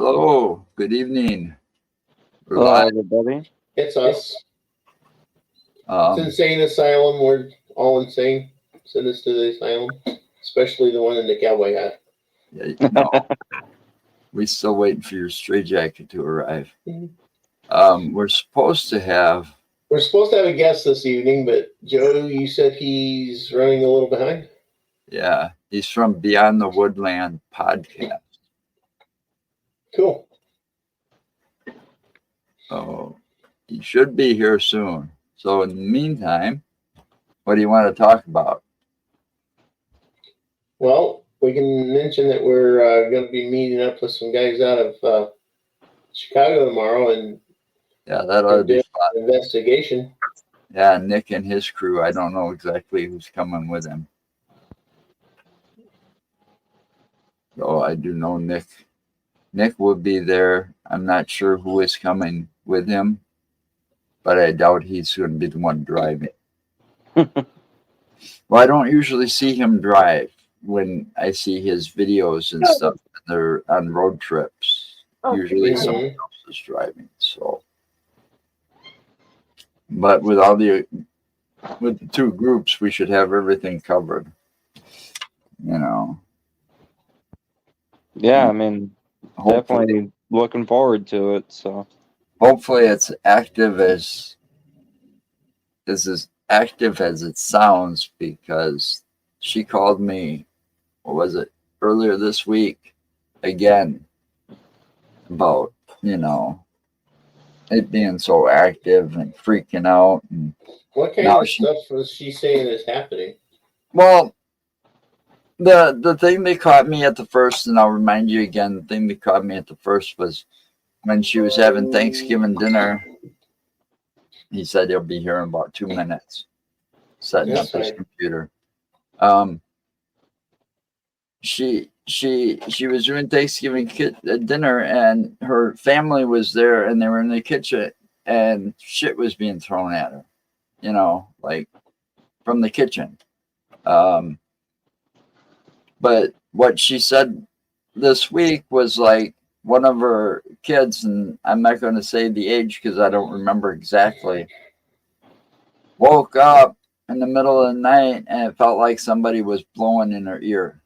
Hello, good evening. We're Hello, live. everybody. It's us. It's Um, insane asylum. We're all insane. Send us to the asylum, especially the one in the cowboy hat. yeah, no, we still waiting for your stray jacket to arrive. We're supposed to have, We're supposed to have a guest this evening, but Joe, you said he's running a little behind. yeah, he's from Beyond the Woodland podcast. Cool. Oh, he should be here soon. So in the meantime, what do you want to talk about? Well, we can mention that we're going to be meeting up with some guys out of Chicago tomorrow and Yeah, that ought to be do fun. an investigation. Yeah, Nick and his crew. I don't know exactly who's coming with him. So I do know Nick. Nick will be there. I'm not sure who is coming with him, but I doubt he's going to be the one driving. Well, I don't usually see him drive when I see his videos and stuff. They're on road trips. Usually somebody else is driving. So, but with the two groups, we should have everything covered. You know. Yeah, I mean, Hopefully, definitely looking forward to it. So, hopefully it's active as active as it sounds, because she called me, what was it, earlier this week again about, it being so active and freaking out. And What kind of stuff was she saying is happening? well, the thing that caught me at the first, and I'll remind you again, the thing that caught me at the first was when she was having Thanksgiving dinner. He said he'll be here in about 2 minutes, setting up his computer. She was doing Thanksgiving dinner, and her family was there, and they were in the kitchen, and shit was being thrown at her, like from the kitchen. But what she said this week was like one of her kids, and I'm not going to say the age because I don't remember exactly, woke up in the middle of the night and it felt like somebody was blowing in her ear.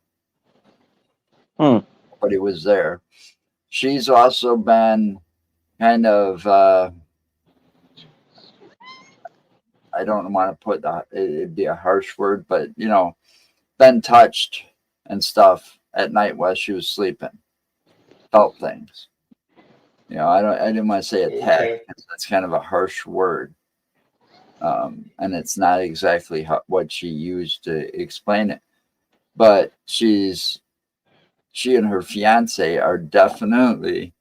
Nobody was there. She's also been kind of, I don't want to put it'd be a harsh word, but, been touched and stuff at night while she was sleeping. Felt things. I didn't want to say attack, because that's kind of a harsh word. And it's not exactly what she used to explain it. But she and her fiance are definitely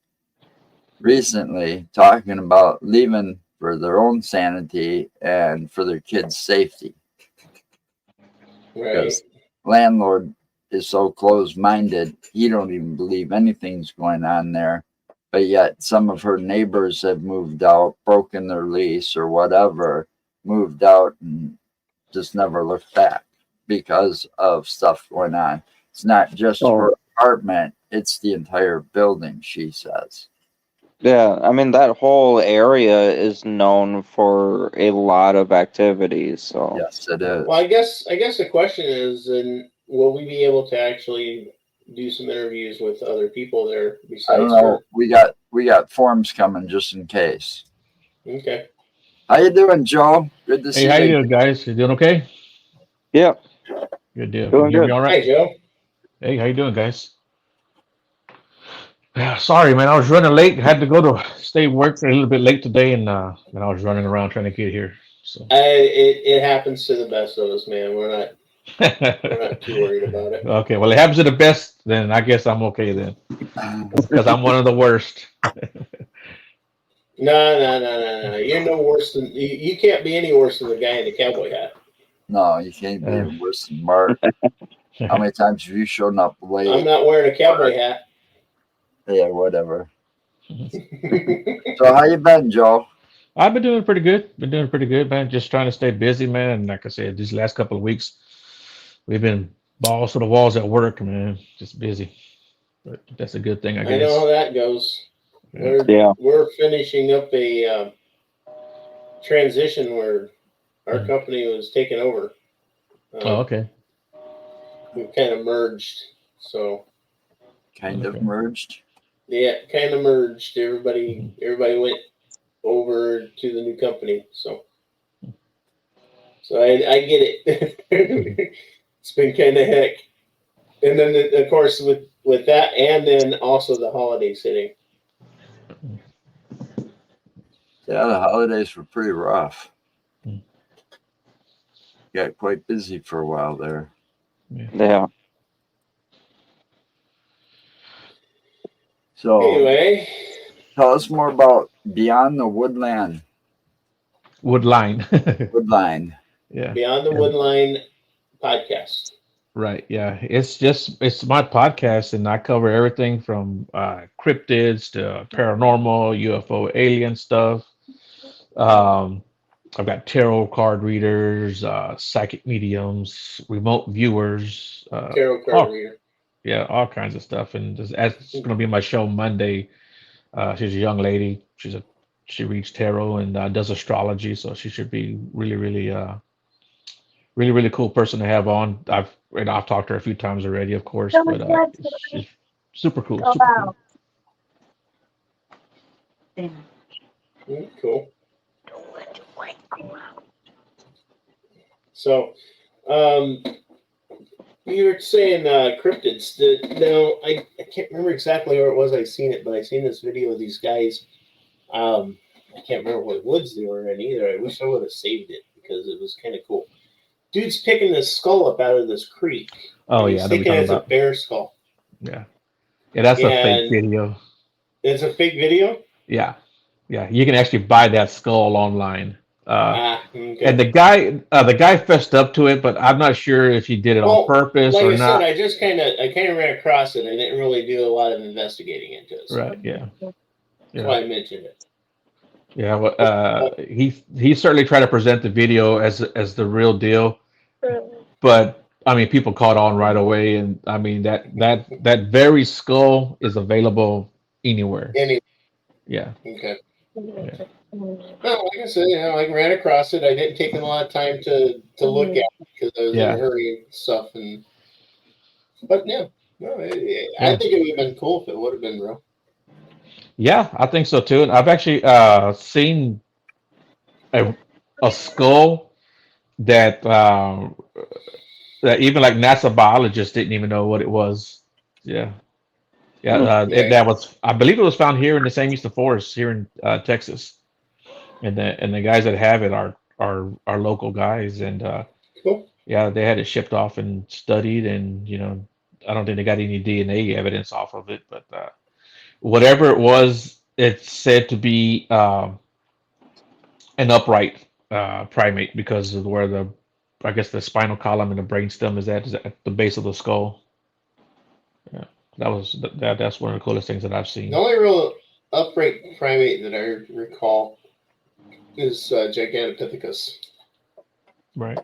recently talking about leaving for their own sanity and for their kids' safety. Right. Because landlord is so closed-minded, he don't even believe anything's going on there. But yet some of her neighbors have moved out, broken their lease or whatever, moved out and just never looked back because of stuff going on. It's not just her apartment, it's the entire building, she says. Yeah, I mean, that whole area is known for a lot of activities. So yes, it is. Well, I guess the question is, and will we be able to actually do some interviews with other people there besides I don't know. her? We got forms coming just in case. Okay. How you doing, Joe? Good to see you. Hey, how you doing, guys? You doing okay? Yeah. Good deal. Doing Can you hear me good. all right? Hey, Joe. Hey, how you doing, guys? Yeah, sorry, man. I was running late. Had to go to stay work a little bit late today, and I was running around trying to get here. So It happens to the best of us, man. We're not too worried about it. okay, well, it happens to the best. Then I guess I'm okay then, because I'm one of the worst. No. You're no worse than you can't be any worse than the guy in the cowboy hat. No, you can't be any worse than Mark. How many times have you shown up late? I'm not wearing a cowboy hat. Yeah, whatever. So how you been, Joe? I've been doing pretty good. Man. Just trying to stay busy, man. And like I said, these last couple of weeks, we've been balls to the walls at work, man. Just busy. But that's a good thing, I I know how guess. that goes. Yeah. Yeah. We're finishing up a transition where our Mhm. company was taken over. Oh, okay. We've kind of merged. So Kind of Okay. merged. yeah, kind of merged. Everybody Mhm. everybody went over to the new company. So I get it. Mhm. It's been kind of heck. And then of course with that, and then also the holidays hitting. Yeah, the holidays were pretty rough. Mm. Got quite busy for a while there. Yeah. So Anyway, tell us more about Beyond the Woodland Woodline. Woodline. Yeah. Beyond the Yeah. Woodline podcast. Right. Yeah. It's my podcast, and I cover everything from cryptids to paranormal, UFO, alien stuff. Um, I've got tarot card readers, psychic mediums, remote viewers, Tarot card all reader. yeah, all kinds of stuff. And it's going to be my show Monday. She's a young lady. She reads tarot and does astrology, so she should be really cool person to have on. I've talked to her a few times already, of course, but she's super cool, super cool. Cool. So, you were saying cryptids. Now, I can't remember exactly where it was I seen it, but I seen this video of these guys. I can't remember what woods they were in either. I wish I would have saved it because it was kind of cool. Dude's picking this skull up out of this creek, Oh and yeah, I he's know what thinking you're talking it's a about. bear skull. Yeah, yeah, that's a fake And video. it's a fake video? Yeah, yeah, you can actually buy that skull online. And Okay. the guy fessed up to it, but I'm not sure if he did it on Well, purpose like or I said, not. I kind of ran across it. I didn't really do a lot of investigating into it, so Right? Yeah, that's yeah, why I mentioned it. yeah. Well, Uh, he certainly tried to present the video as the real deal, but I mean, people caught on right away, and I mean that very skull is available anywhere. anyway, Yeah, okay. yeah, Well, like I said, I ran across it. I didn't take a lot of time to look at it because I was in a yeah, hurry and stuff. But yeah, no, I yeah, think it would have been cool if it would have been real. yeah. I think so too. And I've actually seen a skull that that even like NASA biologists didn't even know what it was. Yeah, yeah. Yeah, That was, I believe, it was found here in the San Eastern Forest here in Texas, and the guys that have it are local guys, and cool. yeah, they had it shipped off and studied, and I don't think they got any DNA evidence off of it, but whatever it was, it's said to be an upright primate because of where I guess the spinal column and the brainstem is at the base of the skull. Yeah, that's one of the coolest things that I've The seen. only real upright primate that I recall is Gigantopithecus. Right.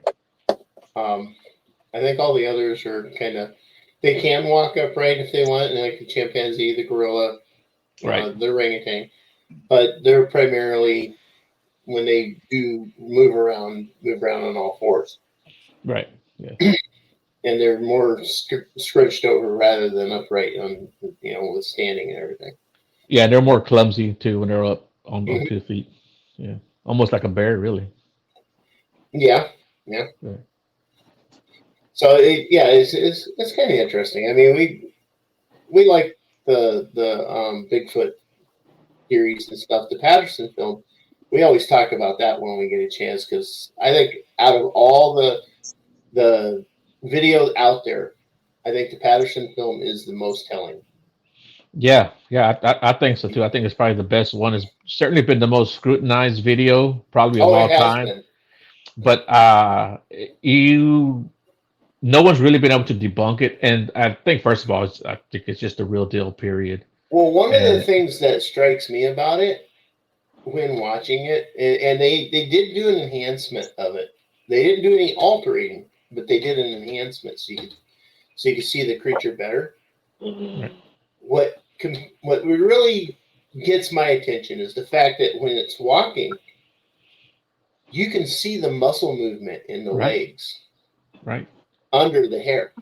I think all the others are kind of they can walk upright if they want, and like the chimpanzee, the gorilla, Right. the orangutan, but they're primarily when they do move around on all fours, Right. Yeah. and they're more scrunched over rather than upright on with standing and everything. Yeah, they're more clumsy too when they're up on Mhm. 2 feet. Yeah. Almost like a bear, really. Yeah, yeah. Yeah. So it's kind of interesting. I mean, we like the Bigfoot theories and stuff. The Patterson film, we always talk about that when we get a chance because I think out of all the videos out there, I think the Patterson film is the most telling. Yeah, yeah, I think so too. I think it's probably the best one. It's certainly been the most scrutinized video, probably of Oh, it all has time. been. But you, no one's really been able to debunk it. And I think, first of all, I think it's just a real deal. Period. Well, one of the And things that strikes me about it when watching it, and they did do an enhancement of it. They didn't do any altering, but they did an enhancement so you could see the creature better. right. what really gets my attention is the fact that when it's walking, you can see the muscle movement in the Right. legs Right. under the hair.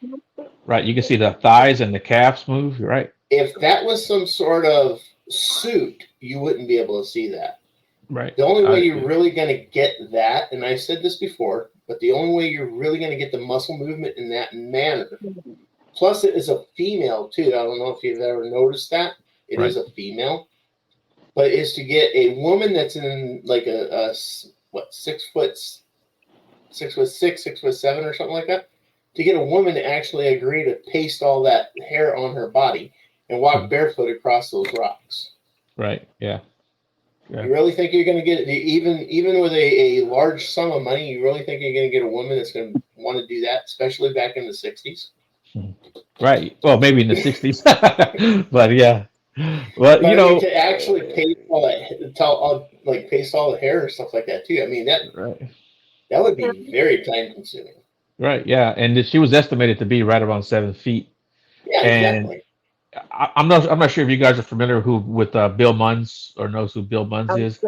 Right. You can see the thighs and the calves move. You're right. If that was some sort of suit, you wouldn't be able to see that. Right. The only way you're really going to get that, and I've said this before, but the only way you're really going to get the muscle movement in that manner, plus it is a female too. I don't know if you've ever noticed that. It is a female, but is to get a woman that's in like a 6'6", 6'7", or something like that. To get a woman to actually agree to paste all that hair on her body and walk barefoot across those rocks. Right. Yeah. Yeah. You really think you're going to get, even with a large sum of money, you really think you're going to get a woman that's going to want to do that, especially back in the 60s? Right. Well, maybe in the 60s. But yeah. Well, But you I mean, know, to actually paste all that, paste all the hair and stuff like that too. I mean, right. that would be very time consuming. Right. Yeah. And she was estimated to be right around 7 feet. Yeah, And exactly. I'm not sure if you guys are familiar with Bill Munns or knows who Bill Munns is,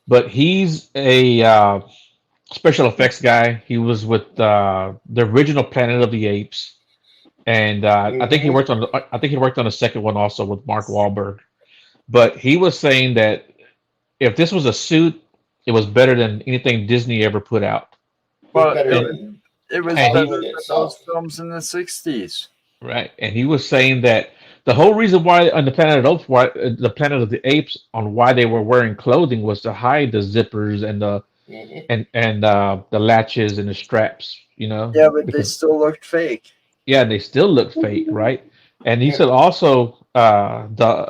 but he's a special effects guy. He was with the original Planet of the Apes, and I think he worked on the second one also with Mark Wahlberg. But he was saying that if this was a suit, it was better than anything Disney ever put out. Well, better it, than it was And he- better than those films in the 60s. Right, and he was saying that the whole reason why on the Planet of the Apes, on why they were wearing clothing was to hide the zippers and the the latches and the straps, Yeah, but they because still looked fake. yeah, they still look fake, right? And he said also the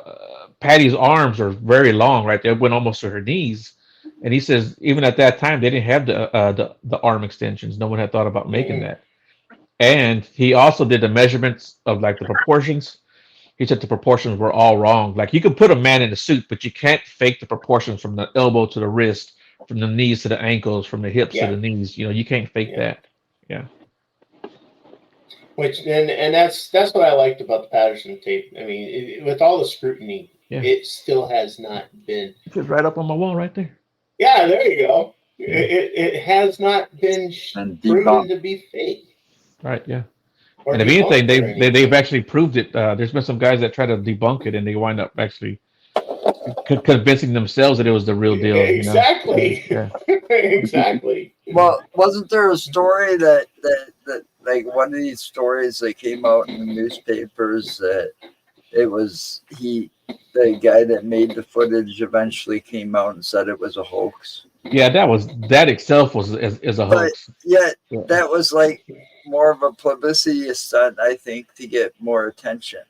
Patty's arms are very long, right? They went almost to her knees, and he says even at that time they didn't have the arm extensions. No one had thought about making that. And he also did the measurements of like the proportions. He said the proportions were all wrong. Like you can put a man in a suit, but you can't fake the proportions from the elbow to the wrist, from the knees to the ankles, from the hips to the knees. You can't fake that. Yeah. Which and that's what I liked about the Patterson tape. I mean, with all the scrutiny, it still has not been. It's right up on my wall, right there. Yeah, there you go. It has not been proven to be fake. Right. Yeah. Or And if anything, debunked they've actually proved it. There's been some guys that try to debunk it, and they wind up actually convincing themselves that it was the real deal. Exactly. Yeah. Exactly. Well, wasn't there a story that like one of these stories that came out in the newspapers that it was the guy that made the footage eventually came out and said it was a hoax? Yeah, that itself was is a hoax. But yet that was like more of a publicity stunt, I think, to get more attention.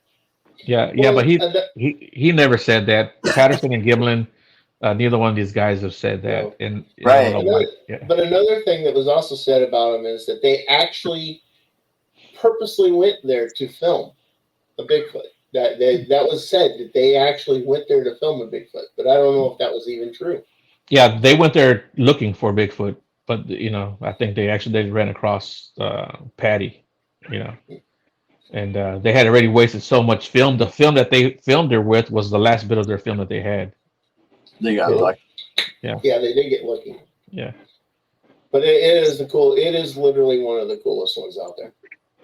Yeah, but he never said that. Patterson and Gimlin, neither one of these guys have said that. No. And Right. I don't know why. Yeah. But another thing that was also said about him is that they actually purposely went there to film a Bigfoot. That was said that they actually went there to film a Bigfoot, but I don't know if that was even true. Yeah, they went there looking for Bigfoot, but I think they ran across Patty, and they had already wasted so much film. The film that they filmed her with was the last bit of their film that they had. They got lucky. Yeah, they did get lucky. Yeah. But it is literally one of the coolest ones out there.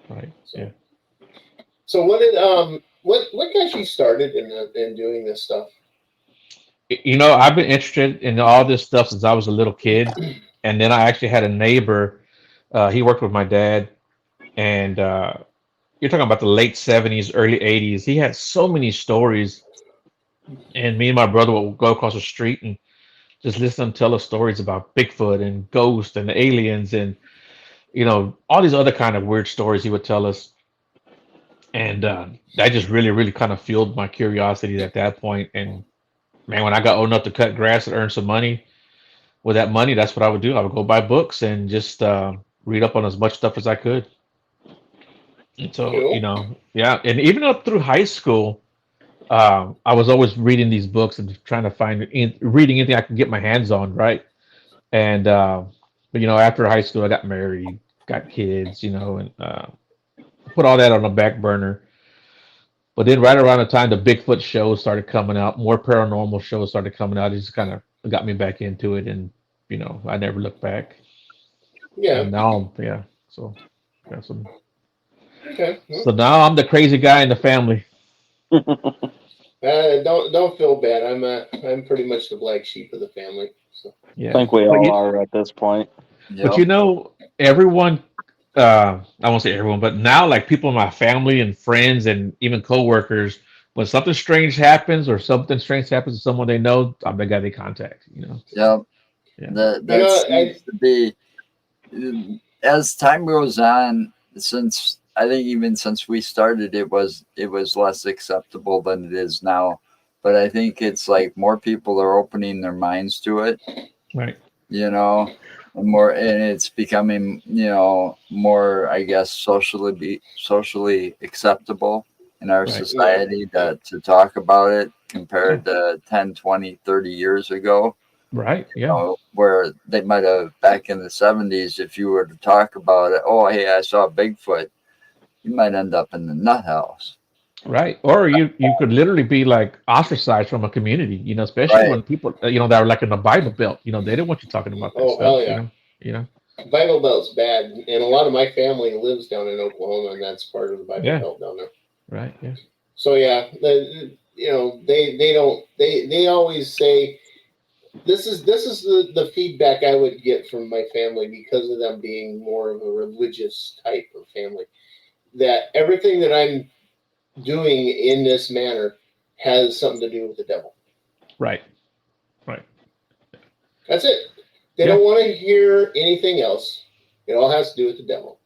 Right. So, yeah. So what got you started in doing this stuff? I've been interested in all this stuff since I was a little kid, and then I actually had a neighbor. He worked with my dad, and you're talking about the late 70s, early 80s. He had so many stories, and me and my brother would go across the street and just listen to him tell us stories about Bigfoot and ghosts and aliens and all these other kind of weird stories he would tell us. And that just really, really kind of fueled my curiosity at that point. And man, when I got old enough to cut grass and earn some money, with that money, that's what I would do. I would go buy books and just read up on as much stuff as I could. And so, Cool. yeah. And even up through high school, I was always reading these books and trying to reading anything I could get my hands on, right? And but after high school, I got married, got kids, and put all that on the back burner. But then right around the time the Bigfoot shows started coming out, more paranormal shows started coming out. It just kind of got me back into it, and I never looked back. Yeah. And now, yeah, so got some. Okay. Well, So now I'm the crazy guy in the family. don't feel bad. I'm pretty much the black sheep of the family. So. I Yeah, think we all are at this point. but Yep. everyone. I won't say everyone, but now like people in my family and friends and even coworkers, when something strange happens or something strange happens to someone they know, I'm the guy they contact. Yep. Yeah. That seems to be, as time goes on, since I think even since we started, it was less acceptable than it is now. But I think it's like more people are opening their minds to it, Right. and it's becoming, more, I guess, socially acceptable in our Right. society to talk about it compared to 10, 20, 30 years ago. Right. Yeah. Where they might have back in the 70s, if you were to talk about it, oh, hey, I saw Bigfoot, you might end up in the nut house. Right. Or you could literally be like ostracized from a community, especially Right. when people, that are like in the Bible Belt, they didn't want you talking about that Oh, stuff, hell yeah. you know. Bible Belt's bad, and a lot of my family lives down in Oklahoma, and that's part of the Bible Yeah. Belt down there. Right. Yeah. So yeah, they always say this is the feedback I would get from my family because of them being more of a religious type of family. That everything that I'm doing in this manner has something to do with the devil. Right. Right. That's it. They Yeah. don't want to hear anything else. It all has to do with the devil.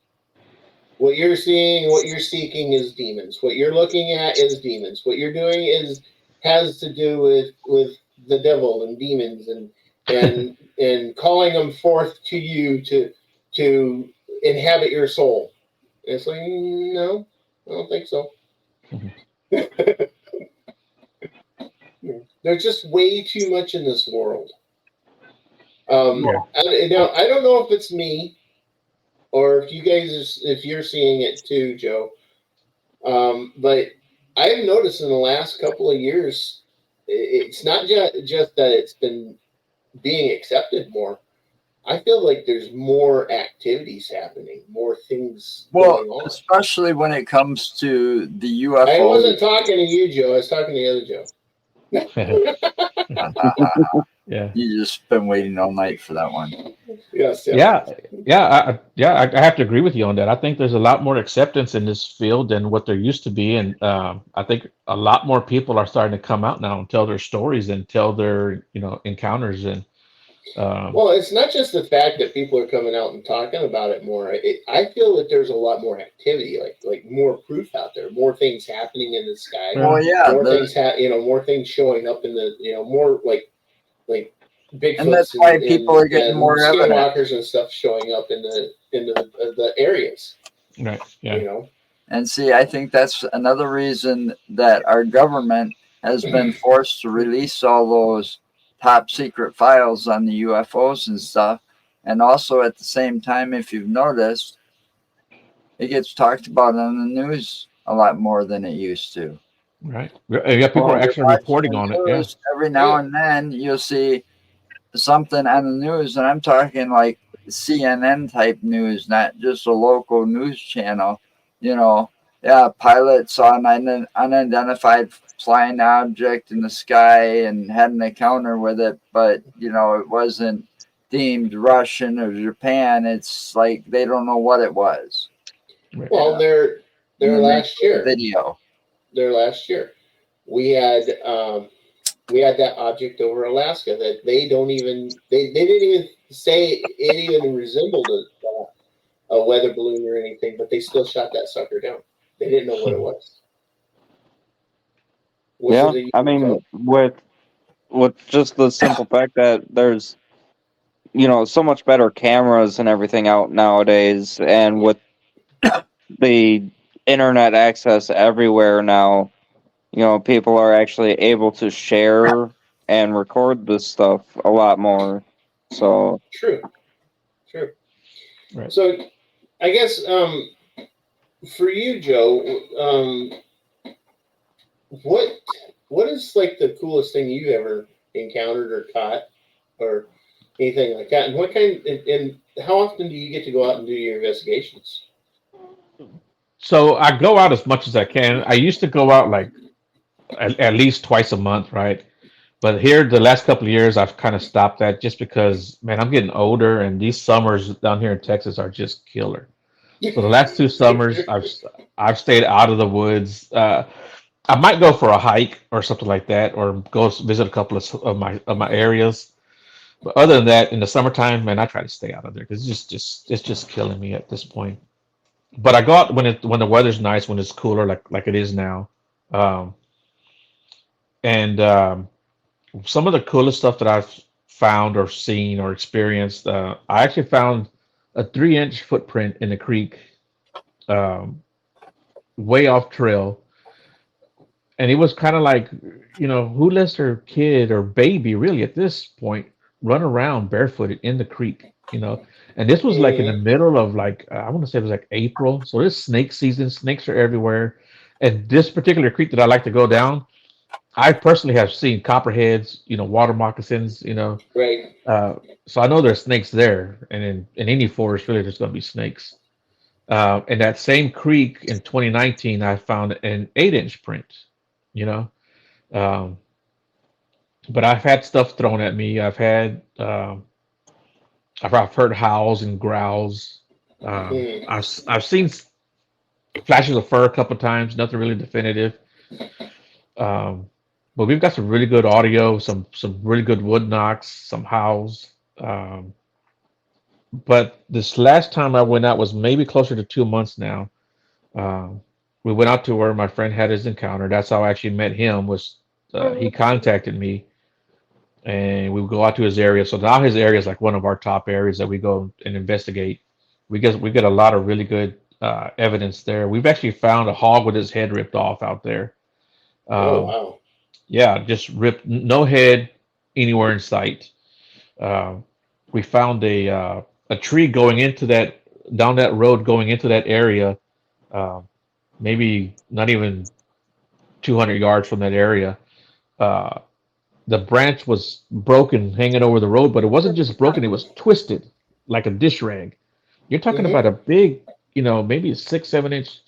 What you're seeing, what you're seeking is demons. What you're looking at is demons. What you're doing has to do with the devil and demons and calling them forth to you to inhabit your soul. And it's like, no, I don't think so. There's just way too much in this world. Yeah. I don't know if it's me or if you're seeing it too, Joe. But I've noticed in the last couple of years, it's not just that it's been being accepted more. I feel like there's more activities happening, more things going on. Especially when it comes to the UFO. I wasn't talking to you, Joe. I was talking to the other Joe. Yeah. You just been waiting all night for that one. Yes. Yeah. I have to agree with you on that. I think there's a lot more acceptance in this field than what there used to be, and I think a lot more people are starting to come out now and tell their stories and tell their encounters and. Well, it's not just the fact that people are coming out and talking about it more. I feel that there's a lot more activity, like more proof out there, more things happening in the sky. Well, yeah, more things showing up in the, more like Bigfoots, and that's why people are getting more skinwalkers evidence and stuff showing up in the areas. Right. Yeah. And see, I think that's another reason that our government has been forced to release all those top secret files on the UFOs and stuff. And also at the same time, if you've noticed, it gets talked about on the news a lot more than it used to. Right. Yeah, people are actually reporting on it. Yeah. Every now and then you'll see something on the news, and I'm talking like CNN type news, not just a local news channel. Pilot saw an unidentified flying object in the sky and had an encounter with it, but it wasn't deemed Russian or Japan. It's like they don't know what it was. Well, their last year video. Their last year, we had that object over Alaska that they didn't even say it even resembled a weather balloon or anything, but they still shot that sucker down. They didn't know what it was. I mean, with just the simple fact that there's so much better cameras and everything out nowadays, and with the internet access everywhere now, people are actually able to share and record this stuff a lot more. So true. Right. So I guess for you, Joe, what is like the coolest thing you've ever encountered or caught or anything like that? And what kind and how often do you get to go out and do your investigations? So I go out as much as I can. I used to go out like at least twice a month, right? But here, the last couple of years, I've kind of stopped that just because, man, I'm getting older, and these summers down here in Texas are just killer. So the last 2 summers, I've stayed out of the woods. I might go for a hike or something like that, or go visit a couple of my areas. But other than that, in the summertime, man, I try to stay out of there because it's just killing me at this point. But I go out when the weather's nice, when it's cooler, like it is now. Um, and some of the coolest stuff that I've found or seen or experienced, I actually found a 3-inch footprint in the creek, um, way off trail, and it was kind of like, who lets their kid or baby really at this point run around barefooted in the creek, and this was like in the Mm-hmm. middle of like, I want to say it was like April, so it's snake season. Snakes are everywhere, and this particular creek that I like to go down, I personally have seen copperheads, water moccasins, Right. uh, so I know there's snakes there, and in any forest really there's going to be snakes. In that same creek in 2019, I found an 8-inch print, you know. Um, but I've had stuff thrown at me. I've heard howls and growls. Mm. I've seen flashes of fur a couple times. Nothing really definitive. Um, but we've got some really good audio, some really good wood knocks, some howls. Um, but this last time I went out was maybe closer to 2 months now. Um, we went out to where my friend had his encounter. That's how I actually met him. Was he contacted me, and we would go out to his area. So now his area is like one of our top areas that we go and investigate. We get a lot of really good evidence there. We've actually found a hog with his head ripped off out there. Oh Um, wow. yeah, just ripped, no head anywhere in sight. Um, we found a tree going into that down that road going into that area. Um, Maybe not even 200 yards from that area. Uh, the branch was broken, hanging over the road, but it wasn't just broken; it was twisted like a dish rag. You're talking Mm-hmm. about a big, maybe a 6, 7 inch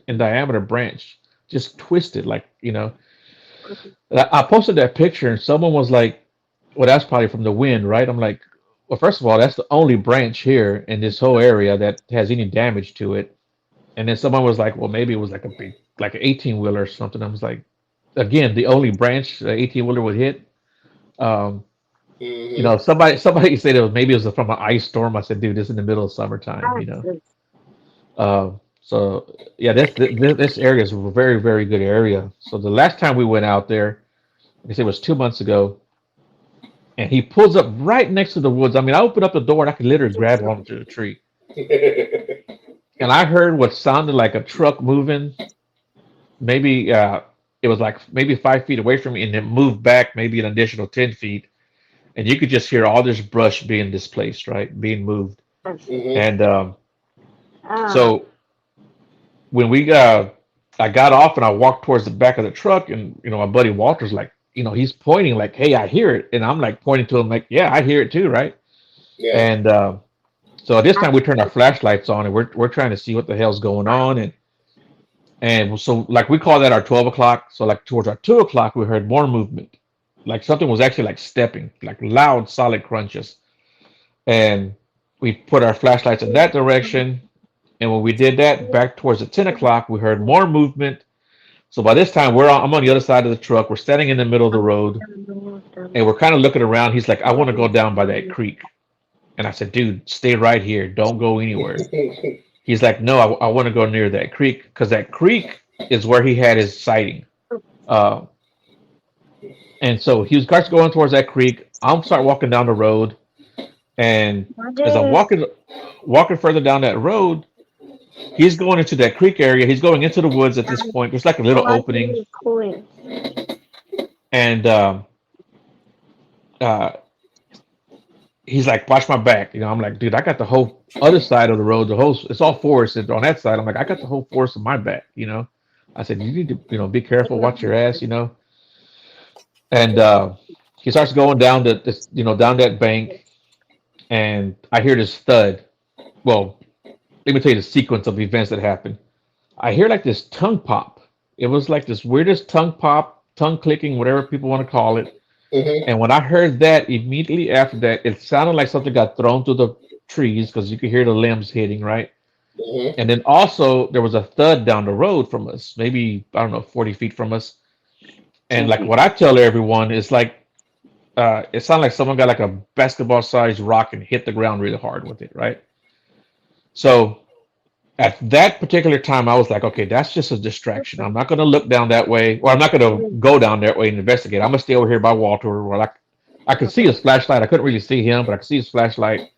in diameter branch, just twisted, like. And I posted that picture, and someone was like, "Well, that's probably from the wind, right?" I'm like, "Well, first of all, that's the only branch here in this whole area that has any damage to it." And then someone was like, "Well, maybe it was like a big, like an 18-wheeler or something." I was like, "Again, the only branch the 18-wheeler would hit." Um, Mm-hmm. somebody said maybe it was from an ice storm. I said, "Dude, this is in the middle of summertime." So yeah, this area is a very, very good area. So the last time we went out there, like I said, it was 2 months ago, and he pulls up right next to the woods. I mean, I opened up the door and I could literally grab onto the tree, and I heard what sounded like a truck moving. Maybe it was like maybe 5 feet away from me, and it moved back maybe an additional 10 feet, and you could just hear all this brush being displaced, right, being moved. Mm-hmm. And so when I got off and I walked towards the back of the truck, and my buddy Walter's like, he's pointing like, "Hey, I hear it," and I'm like pointing to him like, "Yeah, I hear it too, right?" Yeah. And so at this time we turned our flashlights on, and we're trying to see what the hell's going on, and so like we call that our 12 o'clock. So like towards our 2 o'clock, we heard more movement, like something was actually like stepping, like loud, solid crunches, and we put our flashlights in that direction. And when we did that, back towards the 10 o'clock, we heard more movement. So by this time, I'm on the other side of the truck. We're standing in the middle of the road, and we're kind of looking around. He's like, "I want to go down by that creek," and I said, "Dude, stay right here. Don't go anywhere." He's like, "No, I want to go near that creek because that creek is where he had his sighting." Uh, and so he starts going towards that creek. I'll start walking down the road, and as I'm walking further down that road, he's going into that creek area. He's going into the woods at this point. There's like a little opening, and uh, he's like, "Watch my back." I'm like, "Dude, I got the whole other side of the road. It's all forest and on that side." I'm like, "I got the whole forest on my back." I said, you need to, be careful, watch your ass, And he starts going down down that bank, and I hear this thud. Well, let me tell you the sequence of events that happened. I hear like this tongue pop. It was like this weirdest tongue pop, tongue clicking, whatever people want to call it. Mm-hmm. And when I heard that, immediately after that, it sounded like something got thrown through the trees because you could hear the limbs hitting, right? Mm-hmm. And then also there was a thud down the road from us, maybe, I don't know, 40 feet from us. And like what I tell everyone is like, it sounded like someone got like a basketball sized rock and hit the ground really hard with it, right? So at that particular time, I was like, okay, that's just a distraction. I'm not going to look down that way, or I'm not going to go down that way and investigate. I'm going to stay over here by Walter where I could see his flashlight. I couldn't really see him, but I could see his flashlight.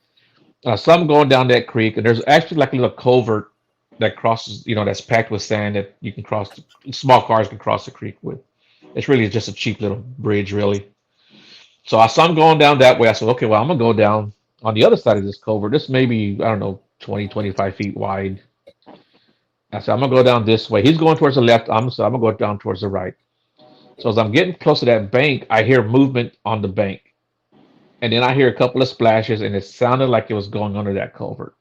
So I'm going down that creek, and there's actually like a little culvert that crosses, that's packed with sand that you can cross. Small cars can cross the creek with. It's really just a cheap little bridge, really. So I saw him going down that way. I said, okay, well, I'm gonna go down on the other side of this culvert. This may be, I don't know, 20, 25 feet wide. I said, I'm gonna go down this way. He's going towards the left. So I'm gonna go down towards the right. So as I'm getting close to that bank, I hear movement on the bank. And then I hear a couple of splashes, and it sounded like it was going under that culvert.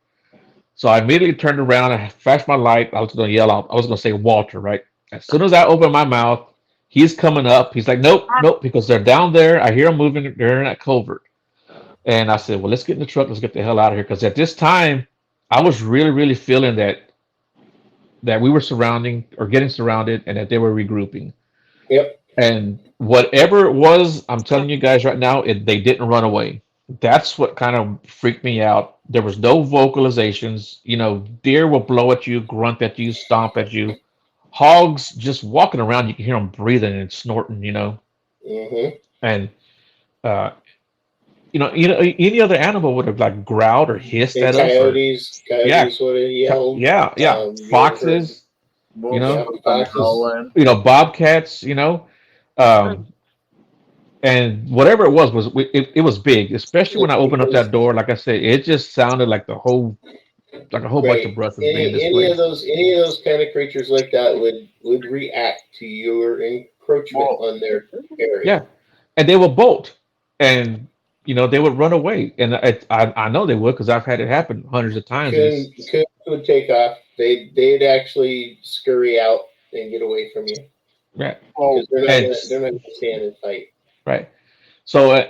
So I immediately turned around and flashed my light. I was going to yell out. I was going to say Walter, right? As soon as I opened my mouth, he's coming up. He's like, nope, nope, because they're down there. I hear them moving. They're in that culvert. And I said, well, let's get in the truck. Let's get the hell out of here. Because at this time, I was really, really feeling that we were surrounding or getting surrounded, and that they were regrouping. Yep. And whatever it was, I'm telling you guys right now, they didn't run away. That's what kind of freaked me out. There was no vocalizations. Deer will blow at you, grunt at you, stomp at you. Hogs just walking around, you can hear them breathing and snorting. Mm-hmm. And uh, any other animal would have like growled or hissed And at us, or coyotes yeah, would have yelled. yeah, foxes, Wolves you know, Foxes. howling. bobcats, um, and whatever it it was big, especially when I opened up that door. Like I said, it just sounded like a whole bunch of Right. breath was being Any of displaced. those kind of creatures like that would react to your encroachment Well, on their area. Yeah, and they would bolt, and they would run away, and I know they would because I've had it happen hundreds of times. Coons would take off. They'd actually scurry out and get away from you Right, because and they're not gonna stand and fight. right. So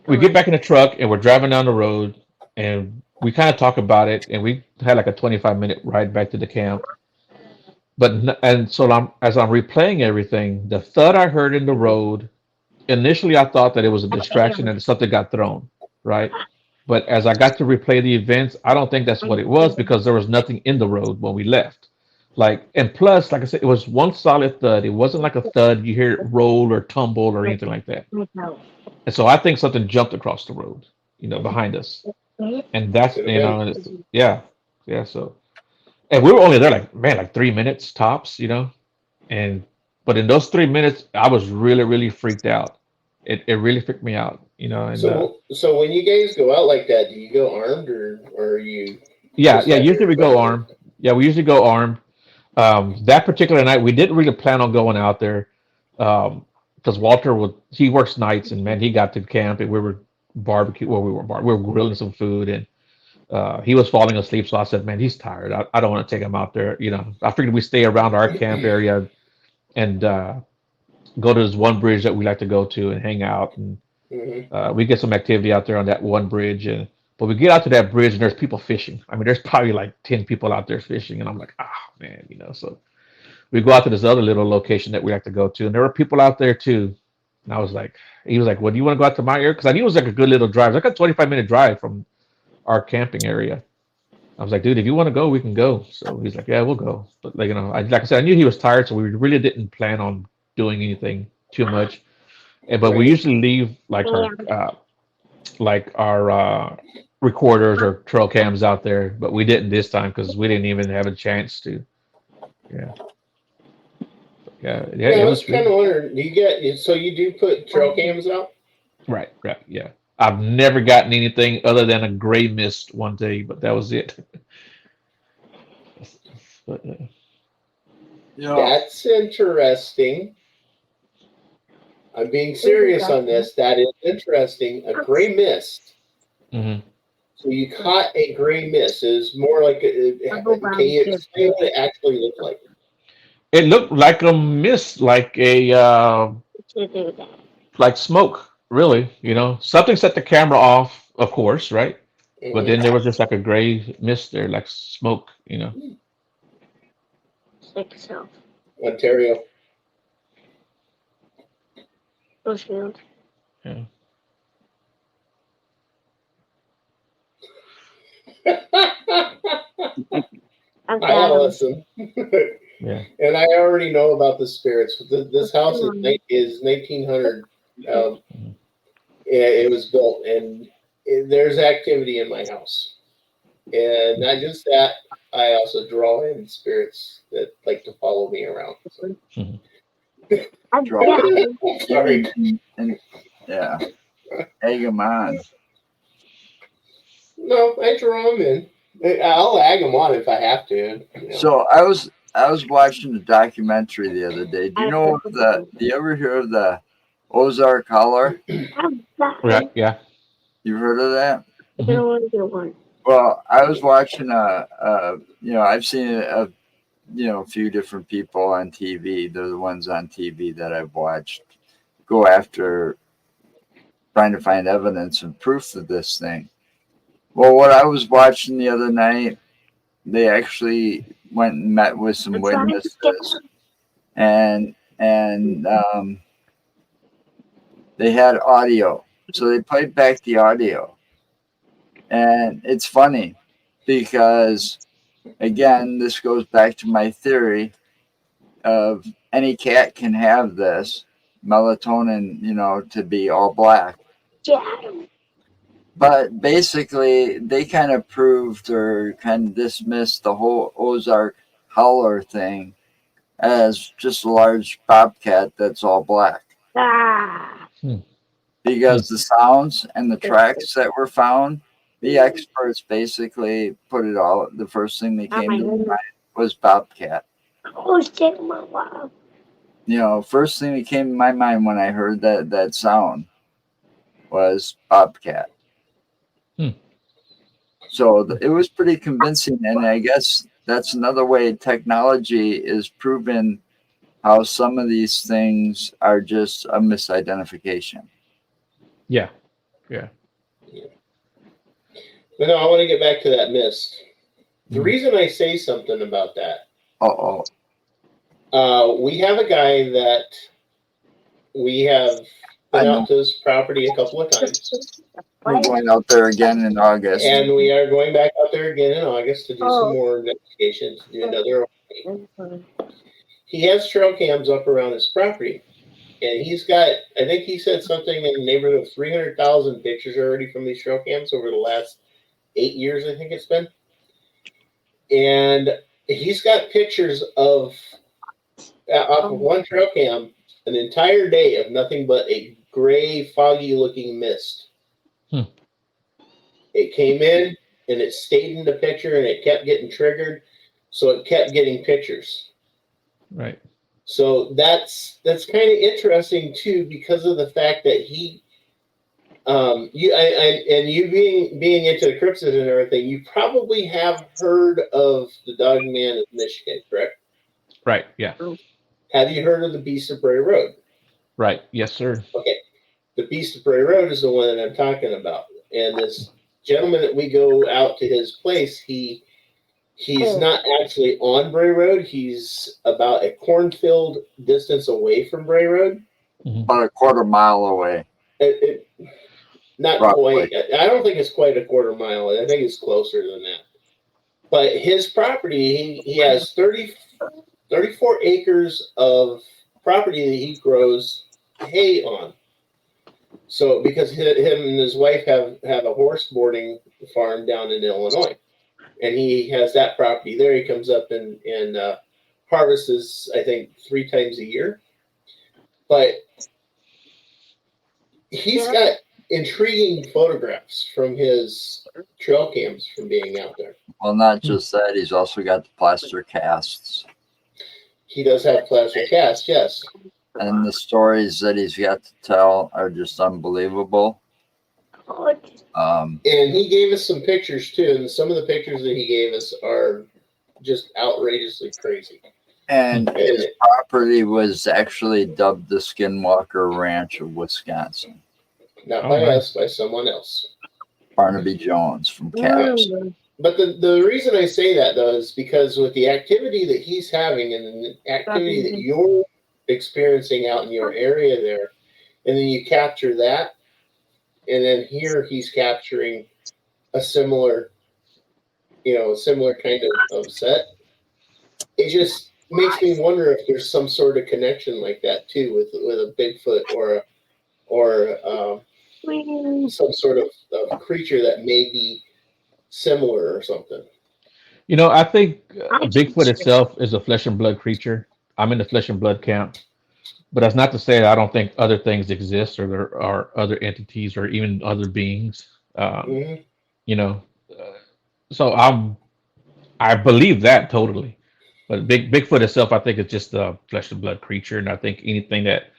we get back in the truck and we're driving down the road, and we kind of talk about it, and we had like a 25-minute ride back to the camp. And so as I'm replaying everything, the thud I heard in the road, initially I thought that it was a distraction and something got thrown, right? But as I got to replay the events, I don't think that's what it was because there was nothing in the road when we left. And plus, like I said, it was one solid thud. It wasn't like a thud you hear it roll or tumble or anything like that. And so I think something jumped across the road, behind us. And that's, Could have been. yeah, yeah. So, and we were only there like 3 minutes tops, but in those 3 minutes, I was really, really freaked out. It really freaked me out, and So when you guys go out like that, do you go armed or are you yeah, just yeah. have Usually your we go equipment? armed. Yeah, we usually go armed. That particular night, we didn't really plan on going out there, because he works nights, and man, he got to camp, and we were barbecue. Well, we were grilling some food, and he was falling asleep. So I said, man, he's tired. I don't want to take him out there. I figured we stay around our camp area and go to this one bridge that we like to go to and hang out, and Mm-hmm. we get some activity out there on that one bridge. But we get out to that bridge and there's people fishing. I mean, there's probably like 10 people out there fishing, and I'm like, man, So we go out to this other little location that we like to go to, and there were people out there too. And he was like, well, do you want to go out to my area? Because I knew it was like a good little drive. It's like a 25-minute drive from our camping area. I was like, dude, if you want to go, we can go. So he's like, yeah, we'll go. But like I said, I knew he was tired, so we really didn't plan on doing anything too much. But we Right. usually leave our recorders or trail cams out there, but we didn't this time because we didn't even have a chance to. Yeah, yeah, Yeah, it I was was kind of wondering. So you do put trail cams out? right, yeah. I've never gotten anything other than a gray mist one day, but that was it. But, Yeah. That's interesting. I'm being serious on this. That is interesting. A gray mist. Hmm. So you caught a gray mist. It was more like can you explain what it actually looked like? It looked like a mist, like a like smoke, really. Something set the camera off, of course, right? But then there was just like a gray mist there, like smoke. Ontario. Yeah. I listen. Yeah. And I already know about the spirits. This house is 1900. Mhm. It was built, and there's activity in my house. And not just that, I also draw in spirits that like to follow me around. So. Mhm. Draw. Sorry. And yeah, egg them on. No, I draw them in. I'll ag them on if I have to. So I was watching a documentary the other day. Do you ever hear of the Ozark Holler? Right. Yeah. You've heard of that? Mhm. Well, I was watching I've seen a few different people on TV. They're the ones on TV that I've watched go after trying to find evidence and proof of this thing. Well, what I was watching the other night, they actually went and met with some witnesses, and they had audio, so they played back the audio, and it's funny because again, this goes back to my theory of any cat can have this melatonin, to be all black. But basically, they kind of proved or kind of dismissed the whole Ozark Howler thing as just a large bobcat that's all black. Hmm. Because the sounds and the tracks that were found, the experts basically put it all. The first thing that came to mind was bobcat. First thing that came to my mind when I heard that sound was bobcat. Hmm. So it was pretty convincing, and I guess that's another way technology is proven how some of these things are just a misidentification. Yeah. Yeah. But no, I want to get back to that mist. The Mhm. reason I say something about that, Uh-oh. we have a guy that we have been out to his property a couple of times. We're going out there again in August. And we are going back out there again in August to do some more investigation, to do another. He has trail cams up around his property. And he's got, I think he said something in the neighborhood of 300,000 pictures already from these trail cams over the last 8 years, I think it's been. And he's got pictures of, off of one trail cam, an entire day of nothing but a gray, foggy looking mist. Hmm. It came in and it stayed in the picture and it kept getting triggered. So it kept getting pictures. Right. So that's kind of interesting too, because of the fact that he, you being into the cryptids and everything, you probably have heard of the Dog Man of Michigan, correct? Right. Yeah. Have you heard of the Beast of Bray Road? Right. Yes, sir. Okay, the Beast of Bray Road is the one that I'm talking about, and this gentleman that we go out to his place, he's not actually on Bray Road. He's about a cornfield distance away from Bray Road. Mhm. About a quarter mile away. Not roughly. quite. I don't think it's quite a quarter mile. I think it's closer than that. But his property, he has 34 acres of property that he grows hay on. So because him and his wife have a horse boarding farm down in Illinois, and he has that property there. He comes up and harvests, I think, 3 times a year. But he's got intriguing photographs from his trail cams from being out there. Well, not just that, he's also got the plaster casts. He does have plaster cast, yes. And the stories that he's got to tell are just unbelievable. And he gave us some pictures too, and some of the pictures that he gave us are just outrageously crazy. And his property was actually dubbed the Skinwalker Ranch of Wisconsin. Not Oh, by nice. us, by someone else. Barnaby Jones from Caps. But the reason I say that, though, is because with the activity that he's having and the activity that you're experiencing out in your area there, and then you capture that, and then here he's capturing a similar, similar kind of set. It just makes me wonder if there's some sort of connection like that too with a Bigfoot or some sort of creature that may be similar or something. I think Bigfoot itself is a flesh and blood creature. I'm in the flesh and blood camp, but that's not to say that I don't think other things exist or there are other entities or even other beings. Mm-hmm. You know, uh, so I believe that totally. But Bigfoot itself, I think, is just a flesh and blood creature, and I think anything that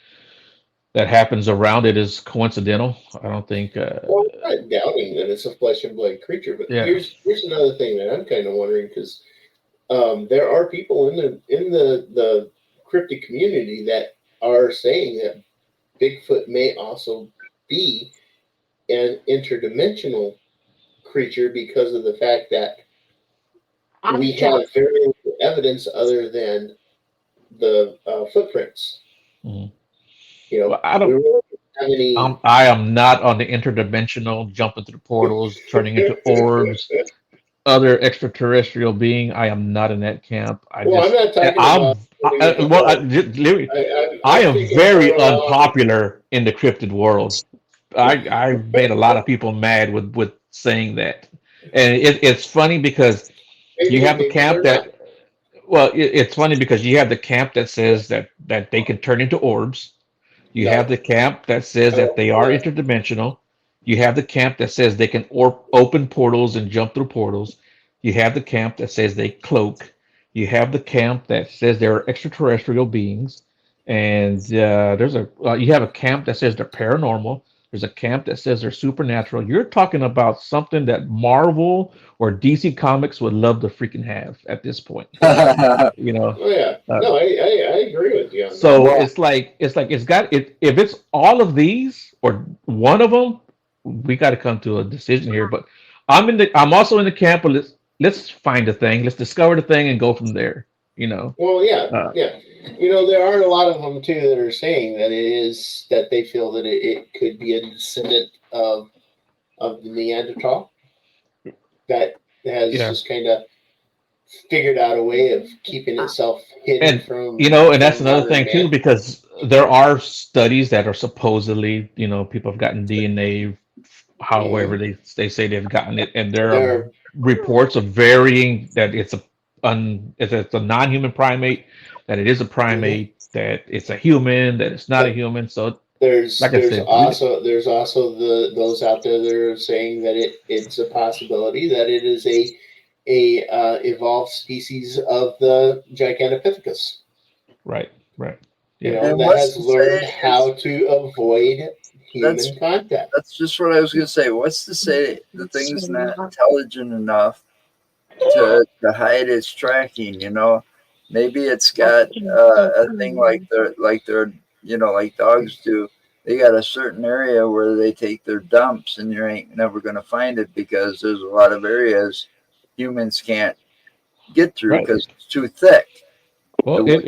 happens around it is coincidental. I don't think. Well, I'm not doubting that it's a flesh and blood creature, but Yeah. here's another thing that I'm kind of wondering because there are people in the cryptid community that are saying that Bigfoot may also be an interdimensional creature because of the fact that we have very little evidence other than the footprints. Mhm. You know, Well, I we don't. really don't have any. I am not on the interdimensional, jumping through portals, turning into orbs, other extraterrestrial being. I am not in that camp. Well, I'm not talking about. I I'm am thinking very more along. unpopular in the cryptid world. I've made a lot of people mad with saying that, and it's funny because you have the Maybe camp they're not. that. Well, it's funny because you have the camp that says that they can turn into orbs. You have No, the camp that says I that don't they know are that. interdimensional. You have the camp that says they can open portals and jump through portals. You have the camp that says they cloak. You have the camp that says they're extraterrestrial beings. And you have a camp that says they're paranormal. There's a camp that says they're supernatural. You're talking about something that Marvel or DC Comics would love to freaking have at this point. You know, Oh yeah, uh, no, I agree with you on that. so Well, it's like it's got it if it's all of these or one of them, we got to come to a decision here. But I'm also in the camp of let's find the thing, let's discover the thing and go from there. You know, Well, yeah, uh, yeah. There are a lot of them too that are saying that it is that they feel that it could be a descendant of the Neanderthal that has yeah, just kind of figured out a way of keeping itself hidden and and that's from another modern thing too man. because there are studies that are supposedly people have gotten DNA, however Hmm. they say they've gotten it, and there are There, reports of varying that it's a non-human primate, that it is a mhm. primate, that it's a human, that it's not a But human. So, there's like I there's said, also there's also those out there that are saying that it's a possibility that it is a evolved species of the Gigantopithecus. right, right, yeah, and That what's has to say learned is how to avoid that's human contact. that's just what I was gonna say. What's to say the thing's not intelligent enough to hide its tracking? Maybe it's got a thing like they're like dogs do. They got a certain area where they take their dumps, and you ain't never gonna find it because there's a lot of areas humans can't get through right. because it's too thick. Well, The wood